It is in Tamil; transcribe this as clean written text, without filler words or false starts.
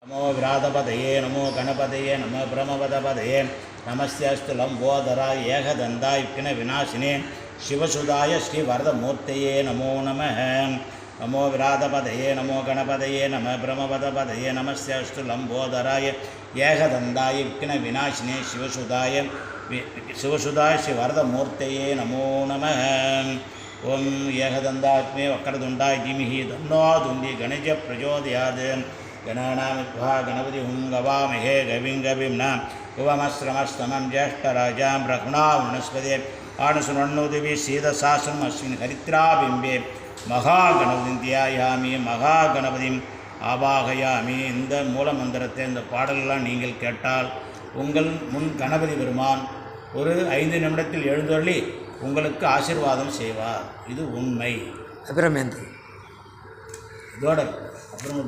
நமோ விராதபதயே நமோ கணபதயே நம பிரமபதபதயே நமஸ்யஸ்து லம்போதராய ஏகதந்தாய விக்ன விநாசினே சிவசுதாய ஸ்ரீ வரதமூர்த்தையே நமோ நமः. நமோ விராதபதயே நமோ கணபதயே நம பிரமபதபதயே நமஸ்யஸ்து லம்போதராய ஏகதந்தாய விக்ன விநாசினே சிவசுதாய ஸ்ரீ வரதமூர்த்தையே நமோ நமः. ஓம் ஏகதந்தாத்மே வக்கரதுண்டாய தீமஹி தன்னோ துந்தி கணேஜ பிரச்சோதயாத். गणानामित्वा गणपति हुं गवामहे गविं गविं न भुवमस्रमस्तमं ज्येष्ठराजां ब्रह्मणा वनस्पते आनुसुनन्नोदिवि सीदशासनम् अस्मिन् हरिद्राबिम्बे महागणपतिं ध्यायामि மகாகணபதிம் ஆவாகயாமி. இந்த மூல மந்திரத்தை இந்த பாடலெல்லாம் நீங்கள் கேட்டால் உங்கள் முன் கணபதி பெருமான் ஒரு 5 நிமிடத்தில் எழுந்தருளி உங்களுக்கு ஆசீர்வாதம் செய்வார். இது உண்மை. அப்புறம் இதோட அப்புறம்